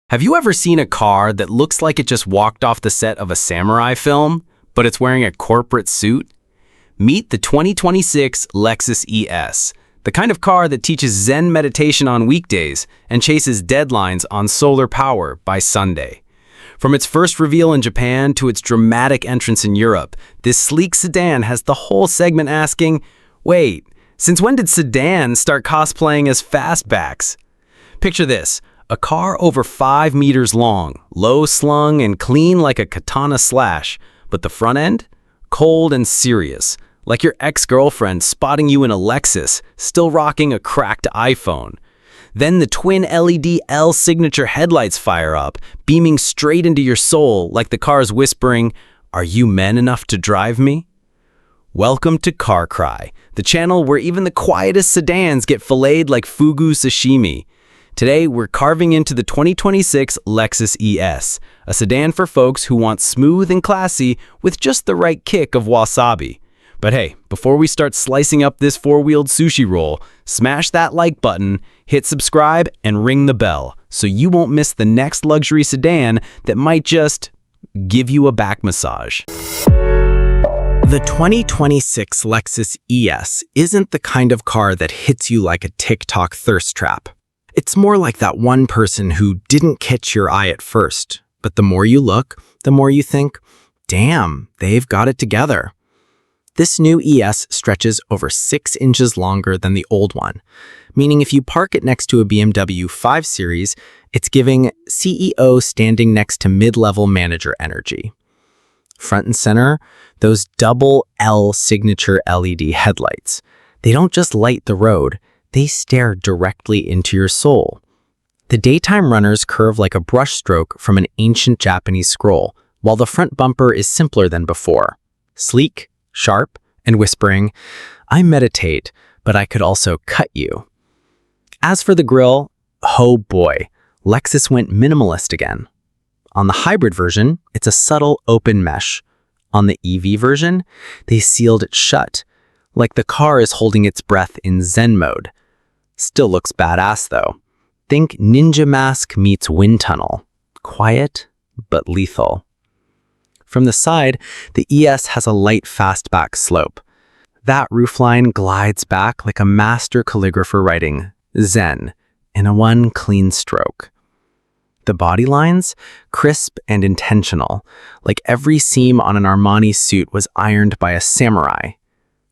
Have you ever seen a car that looks like it just walked off the set of a samurai film, but it's wearing a corporate suit? Meet the 2026 Lexus ES, the kind of car that teaches Zen meditation on weekdays and chases deadlines on solar power by Sunday. From its first reveal in Japan to its dramatic entrance in Europe, this sleek sedan has the whole segment asking, wait, since when did sedans start cosplaying as fastbacks? Picture this. A car over 5 meters long, low slung and clean like a katana slash, but the front end? Cold and serious, like your ex-girlfriend spotting you in a Lexus, still rocking a cracked iPhone. Then the twin LED L signature headlights fire up, beaming straight into your soul like the car's whispering, "Are you man enough to drive me?" Welcome to Car Cry, the channel where even the quietest sedans get filleted like fugu sashimi. Today, we're carving into the 2026 Lexus ES, a sedan for folks who want smooth and classy with just the right kick of wasabi. But hey, before we start slicing up this four-wheeled sushi roll, smash that like button, hit subscribe, and ring the bell so you won't miss the next luxury sedan that might just give you a back massage. The 2026 Lexus ES isn't the kind of car that hits you like a TikTok thirst trap. It's more like that one person who didn't catch your eye at first, but the more you look, the more you think, damn, they've got it together. This new ES stretches over 6 inches longer than the old one, meaning if you park it next to a BMW 5 Series, it's giving CEO standing next to mid-level manager energy. Front and center, those double L signature LED headlights. They don't just light the road, they stare directly into your soul. The daytime runners curve like a brushstroke from an ancient Japanese scroll, while the front bumper is simpler than before. Sleek, sharp, and whispering, "I meditate, but I could also cut you." As for the grille, oh boy, Lexus went minimalist again. On the hybrid version, it's a subtle open mesh. On the EV version, they sealed it shut, like the car is holding its breath in Zen mode. Still looks badass though. Think Ninja Mask meets Wind Tunnel. Quiet, but lethal. From the side, the ES has a light fastback slope. That roofline glides back like a master calligrapher writing Zen in a one clean stroke. The body lines, crisp and intentional, like every seam on an Armani suit was ironed by a samurai.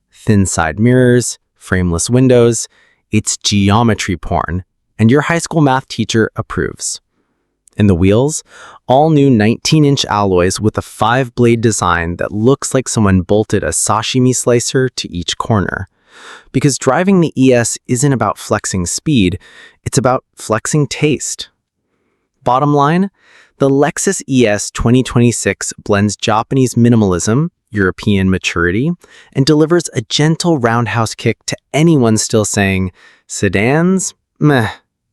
Thin side mirrors, frameless windows, it's geometry porn, and your high school math teacher approves. In the wheels, all new 19-inch alloys with a 5-blade design that looks like someone bolted a sashimi slicer to each corner. Because driving the ES isn't about flexing speed, it's about flexing taste. Bottom line, the Lexus ES 2026 blends Japanese minimalism, European maturity, and delivers a gentle roundhouse kick to anyone still saying, sedans? Meh,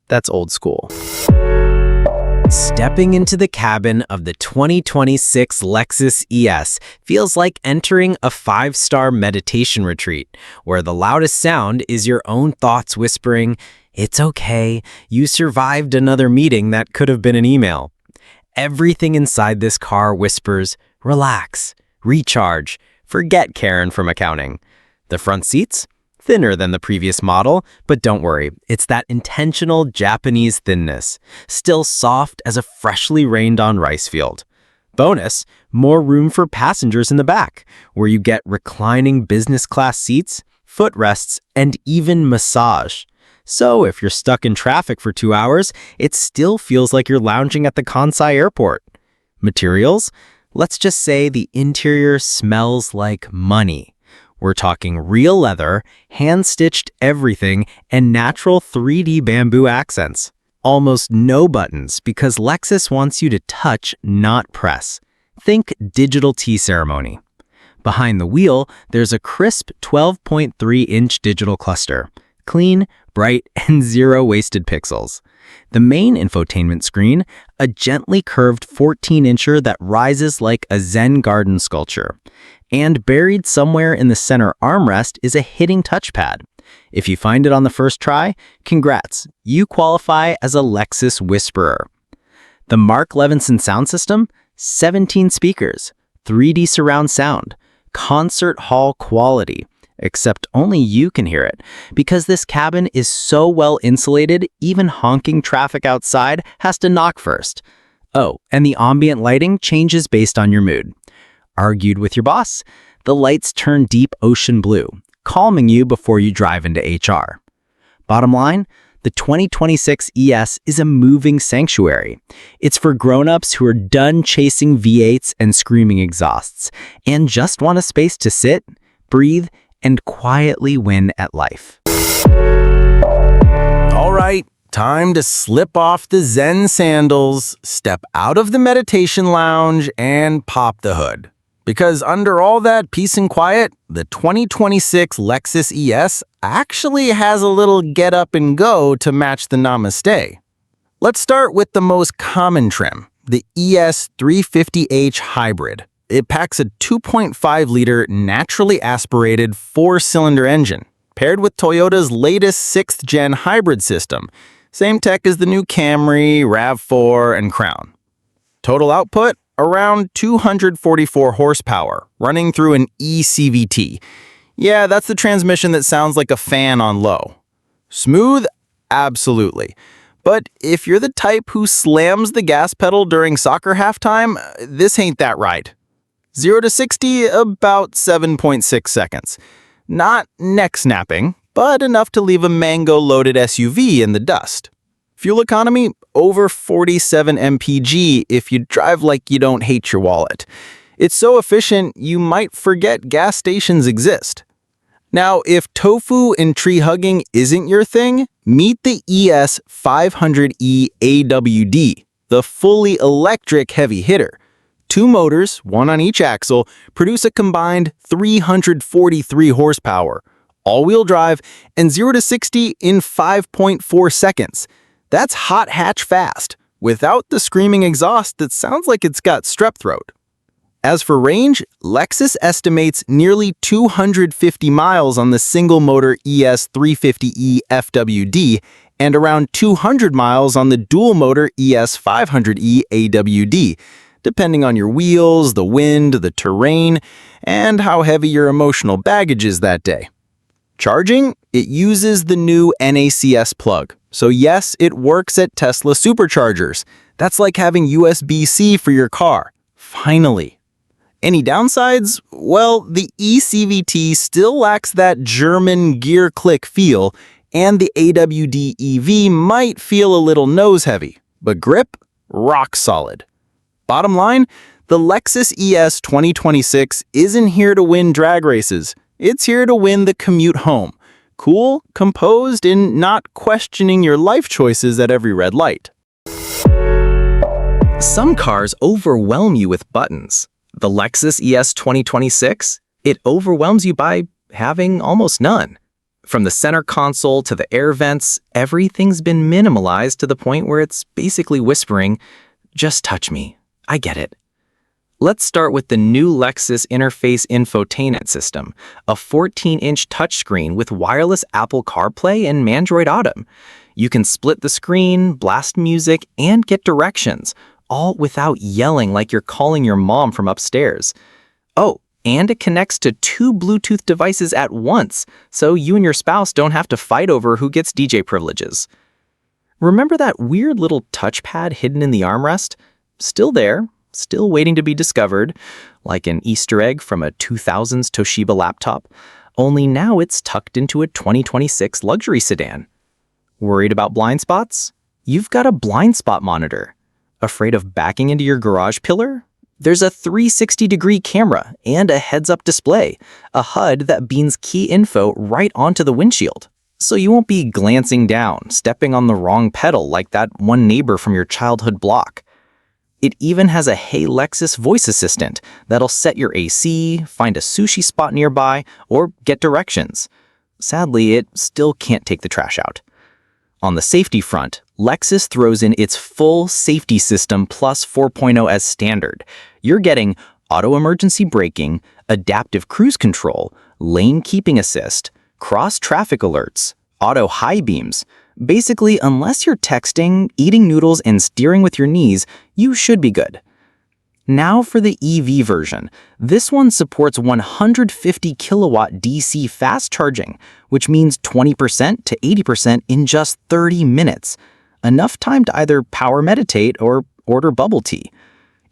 that's old school. Stepping into the cabin of the 2026 Lexus ES feels like entering a 5-star meditation retreat, where the loudest sound is your own thoughts whispering, "It's okay, you survived another meeting that could have been an email." Everything inside this car whispers, relax, recharge, forget Karen from accounting. The front seats? Thinner than the previous model, but don't worry, it's that intentional Japanese thinness, still soft as a freshly rained-on rice field. Bonus, more room for passengers in the back, where you get reclining business class seats, footrests, and even massage. So if you're stuck in traffic for 2 hours, it still feels like you're lounging at the Kansai airport. Materials? Let's just say the interior smells like money. We're talking real leather, hand-stitched everything, and natural 3D bamboo accents. Almost no buttons because Lexus wants you to touch, not press. Think digital tea ceremony. Behind the wheel, there's a crisp 12.3-inch digital cluster. Clean, bright, and zero wasted pixels. The main infotainment screen, a gently curved 14-incher that rises like a Zen garden sculpture. And buried somewhere in the center armrest is a hitting touchpad. If you find it on the first try, congrats, you qualify as a Lexus whisperer. The Mark Levinson sound system, 17 speakers, 3D surround sound, concert hall quality, except only you can hear it. Because this cabin is so well insulated, even honking traffic outside has to knock first. Oh, and the ambient lighting changes based on your mood. Argued with your boss? The lights turn deep ocean blue, calming you before you drive into HR. Bottom line, the 2026 ES is a moving sanctuary. It's for grown-ups who are done chasing V8s and screaming exhausts, and just want a space to sit, breathe, and quietly win at life. All right, time to slip off the Zen sandals, step out of the meditation lounge, and pop the hood. Because under all that peace and quiet, the 2026 Lexus ES actually has a little get up and go to match the namaste. Let's start with the most common trim, the ES 350h Hybrid. It packs a 2.5-liter naturally aspirated 4-cylinder engine, paired with Toyota's latest 6th-gen hybrid system, same tech as the new Camry, RAV4, and Crown. Total output? Around 244 horsepower, running through an eCVT. Yeah, that's the transmission that sounds like a fan on low. Smooth? Absolutely. But if you're the type who slams the gas pedal during soccer halftime, this ain't that ride. 0 to 60, about 7.6 seconds. Not neck-snapping, but enough to leave a mango-loaded SUV in the dust. Fuel economy, over 47 mpg if you drive like you don't hate your wallet. It's so efficient, you might forget gas stations exist. Now, if tofu and tree hugging isn't your thing, meet the ES 500e AWD, the fully electric heavy hitter. 2 motors, one on each axle, produce a combined 343 horsepower, all-wheel drive, and 0 to 60 in 5.4 seconds. That's hot hatch fast, without the screaming exhaust that sounds like it's got strep throat. As for range, Lexus estimates nearly 250 miles on the single-motor ES 350e FWD and around 200 miles on the dual-motor ES 500e AWD, depending on your wheels, the wind, the terrain, and how heavy your emotional baggage is that day. Charging? It uses the new NACS plug. So yes, it works at Tesla superchargers. That's like having USB-C for your car. Finally. Any downsides? Well, the eCVT still lacks that German gear click feel, and the AWD EV might feel a little nose-heavy. But grip? Rock solid. Bottom line, the Lexus ES 2026 isn't here to win drag races. It's here to win the commute home. Cool, composed, and not questioning your life choices at every red light. Some cars overwhelm you with buttons. The Lexus ES 2026, it overwhelms you by having almost none. From the center console to the air vents, everything's been minimalized to the point where it's basically whispering, "Just touch me. I get it." Let's start with the new Lexus Interface Infotainment System, a 14-inch touchscreen with wireless Apple CarPlay and Android Auto. You can split the screen, blast music, and get directions, all without yelling like you're calling your mom from upstairs. Oh, and it connects to 2 Bluetooth devices at once, so you and your spouse don't have to fight over who gets DJ privileges. Remember that weird little touchpad hidden in the armrest? Still there. Still waiting to be discovered, like an Easter egg from a 2000s Toshiba laptop, only now it's tucked into a 2026 luxury sedan. Worried about blind spots? You've got a blind spot monitor. Afraid of backing into your garage pillar? There's a 360-degree camera and a heads-up display, a HUD that beams key info right onto the windshield. So you won't be glancing down, stepping on the wrong pedal like that one neighbor from your childhood block. It even has a Hey Lexus voice assistant that'll set your AC, find a sushi spot nearby, or get directions. Sadly, it still can't take the trash out. On the safety front, Lexus throws in its full safety system plus 4.0 as standard. You're getting auto emergency braking, adaptive cruise control, lane keeping assist, cross traffic alerts, auto high beams, Basically, unless you're texting, eating noodles, and steering with your knees, you should be good. Now for the EV version. This one supports 150 kilowatt DC fast charging, which means 20% to 80% in just 30 minutes. Enough time to either power meditate or order bubble tea.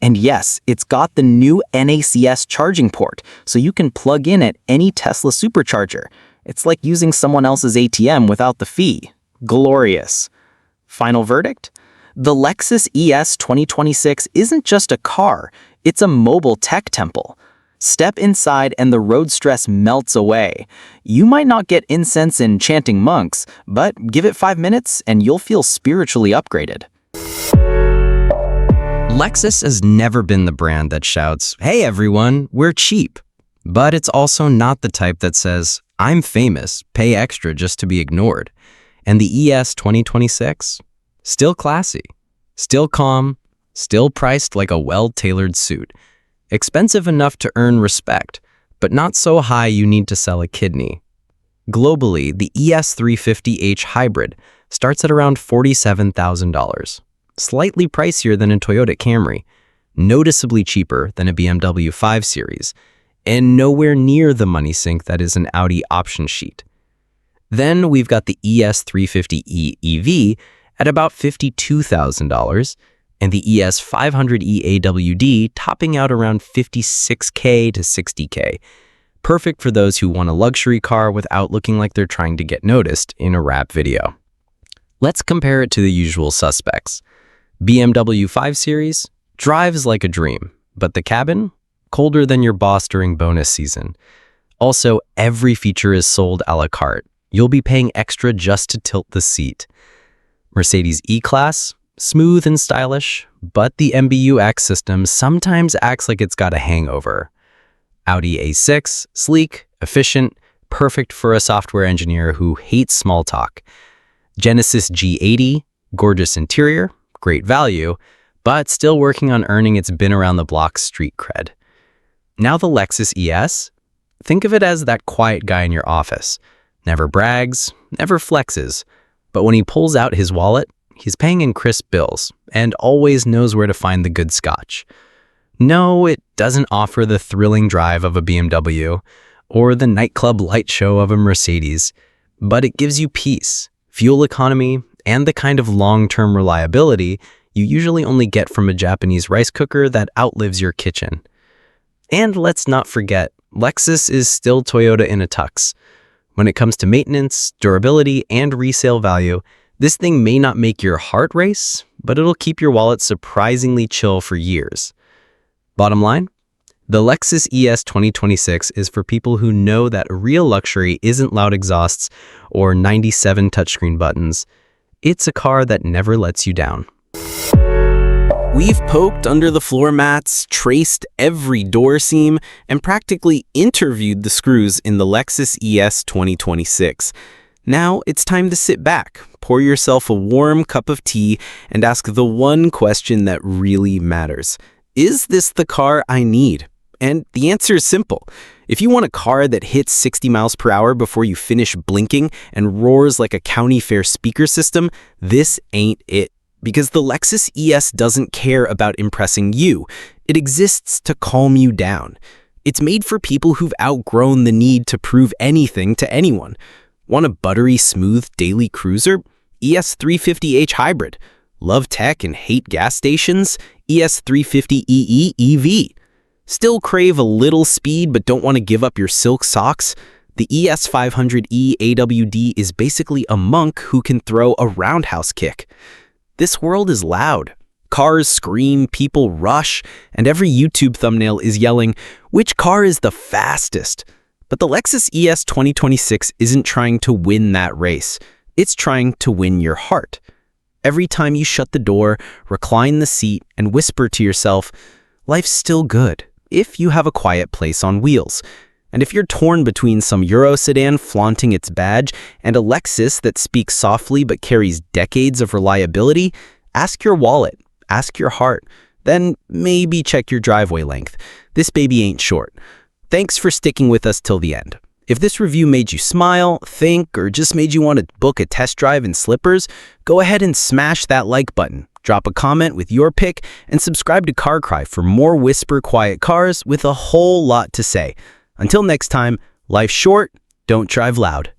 And yes, it's got the new NACS charging port, so you can plug in at any Tesla supercharger. It's like using someone else's ATM without the fee. Glorious. Final verdict? The Lexus ES 2026 isn't just a car, it's a mobile tech temple. Step inside and the road stress melts away. You might not get incense and chanting monks, but give it 5 minutes and you'll feel spiritually upgraded. Lexus has never been the brand that shouts, "Hey everyone, we're cheap." But it's also not the type that says, "I'm famous, pay extra just to be ignored." And the ES 2026? Still classy, still calm, still priced like a well-tailored suit. Expensive enough to earn respect, but not so high you need to sell a kidney. Globally, the ES 350h Hybrid starts at around $47,000. Slightly pricier than a Toyota Camry, noticeably cheaper than a BMW 5 Series, and nowhere near the money sink that is an Audi option sheet. Then we've got the ES 350e EV at about $52,000, and the ES 500e AWD topping out around $56K to $60K. Perfect for those who want a luxury car without looking like they're trying to get noticed in a rap video. Let's compare it to the usual suspects. BMW 5 Series drives like a dream, but the cabin? Colder than your boss during bonus season. Also, every feature is sold a la carte. You'll be paying extra just to tilt the seat. Mercedes E-Class? Smooth and stylish, but the MBUX system sometimes acts like it's got a hangover. Audi A6? Sleek, efficient, perfect for a software engineer who hates small talk. Genesis G80? Gorgeous interior, great value, but still working on earning its been-around-the-block street cred. Now the Lexus ES? Think of it as that quiet guy in your office. Never brags, never flexes, but when he pulls out his wallet, he's paying in crisp bills and always knows where to find the good scotch. No, it doesn't offer the thrilling drive of a BMW or the nightclub light show of a Mercedes, but it gives you peace, fuel economy, and the kind of long-term reliability you usually only get from a Japanese rice cooker that outlives your kitchen. And let's not forget, Lexus is still Toyota in a tux. When it comes to maintenance, durability, and resale value, this thing may not make your heart race, but it'll keep your wallet surprisingly chill for years. Bottom line, the Lexus ES 2026 is for people who know that real luxury isn't loud exhausts or 97 touchscreen buttons. It's a car that never lets you down. We've poked under the floor mats, traced every door seam, and practically interviewed the screws in the Lexus ES 2026. Now it's time to sit back, pour yourself a warm cup of tea, and ask the one question that really matters. Is this the car I need? And the answer is simple. If you want a car that hits 60 miles per hour before you finish blinking and roars like a county fair speaker system, this ain't it. Because the Lexus ES doesn't care about impressing you. It exists to calm you down. It's made for people who've outgrown the need to prove anything to anyone. Want a buttery smooth daily cruiser? ES 350h Hybrid. Love tech and hate gas stations? ES 350e EV. Still crave a little speed but don't want to give up your silk socks? The ES 500e AWD is basically a monk who can throw a roundhouse kick. This world is loud. Cars scream, people rush, and every YouTube thumbnail is yelling, which car is the fastest? But the Lexus ES 2026 isn't trying to win that race. It's trying to win your heart. Every time you shut the door, recline the seat, and whisper to yourself, life's still good if you have a quiet place on wheels. And if you're torn between some Euro sedan flaunting its badge and a Lexus that speaks softly but carries decades of reliability, ask your wallet, ask your heart, then maybe check your driveway length. This baby ain't short. Thanks for sticking with us till the end. If this review made you smile, think, or just made you want to book a test drive in slippers, go ahead and smash that like button, drop a comment with your pick, and subscribe to Car Cry for more whisper quiet cars with a whole lot to say. Until next time, life's short, don't drive loud.